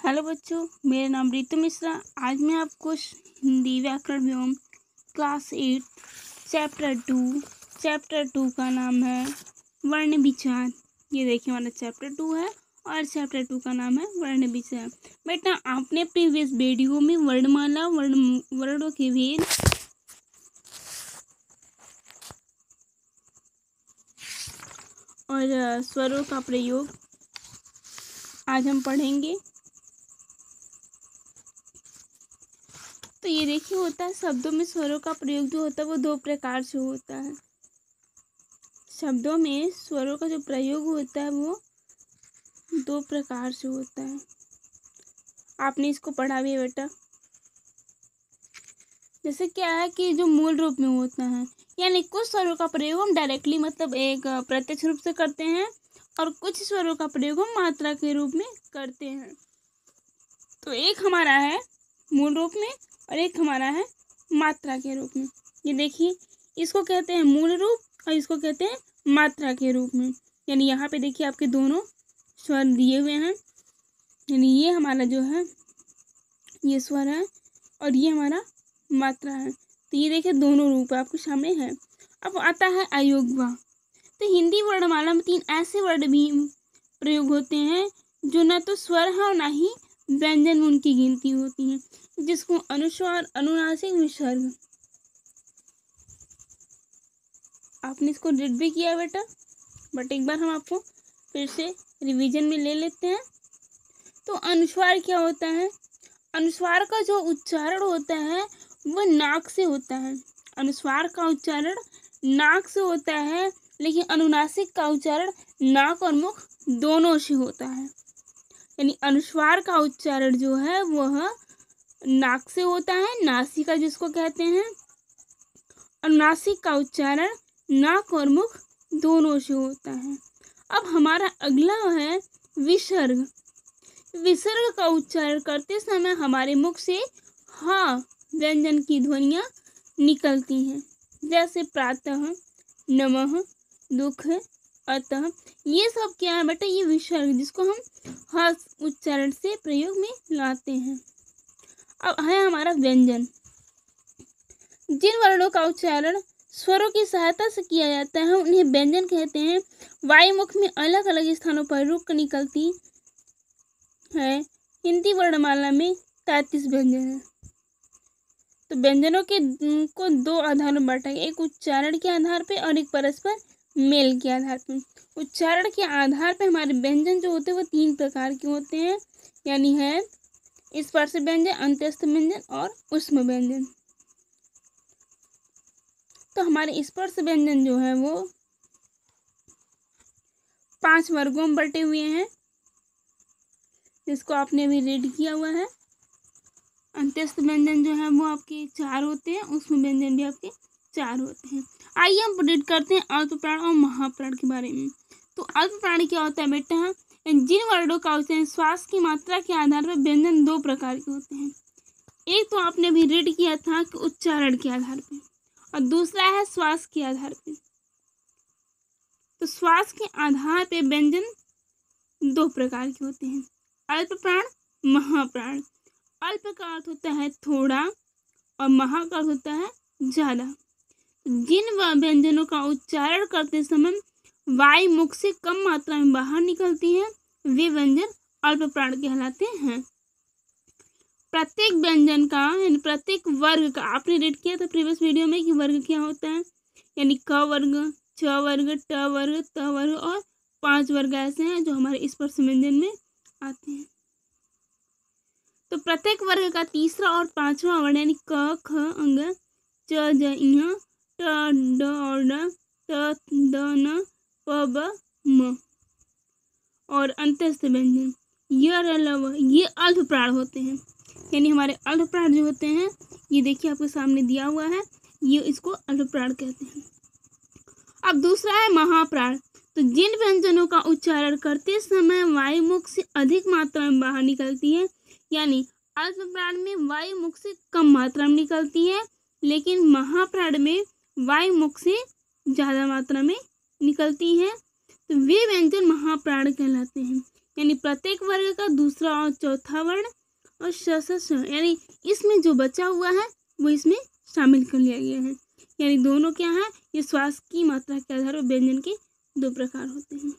Hello बच्चों, मेरा नाम रितु मिश्रा। आज मैं आपको हिंदी व्याकरण व्योम क्लास 8 चैप्टर 2 का नाम है वर्ण विचार। ये देखिए हमारा चैप्टर 2 है और चैप्टर 2 का नाम है वर्ण विचार। बेटा, आपने प्रीवियस वीडियो में वर्णमाला, वर्णों के भेद और स्वरों का प्रयोग आज हम पढ़ेंगे। तो ये देखिए, होता है शब्दों में स्वरों का प्रयोग जो होता है वो दो प्रकार से होता है। शब्दों में स्वरों का जो प्रयोग होता है वो दो प्रकार से होता है। आपने इसको पढ़ा भी है बेटा। जैसे क्या है कि जो मूल रूप में होता है, यानी कुछ स्वरों का प्रयोग हम डायरेक्टली मतलब एक प्रत्यक्ष रूप से करते हैं और कुछ स्वरों का प्रयोग हम मात्रा के रूप में करते हैं। तो एक हमारा है मूल रूप में और एक हमारा है मात्रा के रूप में। ये देखिए, इसको कहते हैं मूल रूप और इसको कहते हैं मात्रा के रूप में। यानी यहाँ पे देखिए आपके दोनों स्वर दिए हुए हैं। यानी ये हमारा जो है ये स्वर है और ये हमारा मात्रा है। तो ये देखिए दोनों रूप आपके सामने है। अब आता है अयोगवा। तो हिंदी वर्णमाला में 3 ऐसे वर्ण भी प्रयोग होते हैं जो ना तो स्वर है और ना ही व्यंजन में उनकी गिनती होती है, जिसको अनुस्वार, अनुनासिक, विसर्ग। आपने इसको रीड भी किया बेटा, बट एक बार हम आपको फिर से रिवीजन में ले लेते हैं। तो अनुस्वार क्या होता है? अनुस्वार का जो उच्चारण होता है वो नाक से होता है। अनुस्वार का उच्चारण नाक से होता है, लेकिन अनुनासिक का उच्चारण नाक और मुख दोनों से होता है। यानी अनुस्वार का उच्चारण जो है वह नाक से होता है, नासिका जिसको कहते हैं, और नासिक का उच्चारण नाक और मुख दोनों से होता है। अब हमारा अगला है विसर्ग। विसर्ग का उच्चारण करते समय हमारे मुख से हा व्यंजन की ध्वनियाँ निकलती हैं, जैसे प्रातः, नमः, दुख, अतः। ये सब क्या है बेटा? ये विसर्ग, जिसको हम हा उच्चारण से प्रयोग में लाते हैं। अब है हमारा व्यंजन। जिन वर्णों का उच्चारण स्वरों की सहायता से किया जाता है उन्हें व्यंजन कहते हैं। वायुमुख में अलग अलग स्थानों पर रुक निकलती है। हिंदी वर्णमाला में 33 व्यंजन है। तो व्यंजनों के को दो आधारों में बांटा गया, एक उच्चारण के आधार पे और एक परस्पर मेल के आधार पे। उच्चारण के आधार पे हमारे व्यंजन जो होते हैं वो 3 प्रकार के होते हैं, यानी है स्पर्श व्यंजन, अंत्यस्थ व्यंजन और ऊष्म व्यंजन। तो हमारे स्पर्श व्यंजन जो है वो 5 वर्गों में बटे हुए हैं, जिसको आपने अभी रीड किया हुआ है। अंत्यस्थ व्यंजन जो है वो आपके 4 होते हैं, ऊष्म व्यंजन भी आपके 4 होते हैं। आइए हम रीड करते हैं अल्पप्राण और महाप्राण के बारे में। तो अल्पप्राण क्या होता है बेटा? जिन वर्णों का उच्चारण श्वास की मात्रा के आधार पर व्यंजन 2 प्रकार के होते हैं। एक तो आपने अभी रीड किया था कि उच्चारण के आधार पे, और दूसरा है श्वास के आधार पे। तो श्वास के आधार पे व्यंजन 2 प्रकार के होते हैं, अल्पप्राण, महाप्राण। अल्प का अर्थ होता है थोड़ा और महा का अर्थ होता है ज्यादा। जिन व्यंजनों का उच्चारण करते समय वायु मुख से कम मात्रा में बाहर निकलती है वे व्यंजन अल्पप्राण कहलाते हैं। प्रत्येक व्यंजन का यानी प्रत्येक वर्ग का आपने रीड किया था प्रीवियस वीडियो में कि वर्ग क्या होता है। यानी क वर्ग, छ वर्ग, ट वर्ग, त वर्ग और 5 वर्ग ऐसे हैं जो हमारे स्पर्श व्यंजन में आते हैं। तो प्रत्येक वर्ग का तीसरा और 5वां वर्ण यानी क, ख, अंग, च, ज, ञ, ट, ड और ड, त, द, न, प, ब, म और अंत्यस्थ व्यंजन य, र, ल, व, ये अल्पप्राण होते हैं। यानी हमारे अल्पप्राण जो होते हैं ये देखिए आपके सामने दिया हुआ है, ये इसको अल्पप्राण कहते हैं। अब दूसरा है महाप्राण। तो जिन व्यंजनों का उच्चारण करते समय वायु मुख से अधिक मात्रा में बाहर निकलती है, यानी अल्पप्राण में वायु मुख से कम मात्रा में निकलती है, लेकिन महाप्राण में वायु मुख से ज्यादा मात्रा में निकलती है, तो वे व्यंजन महाप्राण कहलाते हैं। यानी प्रत्येक वर्ग का दूसरा और चौथा वर्ण और श यानी इसमें जो बचा हुआ है वो इसमें शामिल कर लिया गया है। यानी दोनों क्या है, ये श्वास की मात्रा के आधार पर व्यंजन के दो प्रकार होते हैं।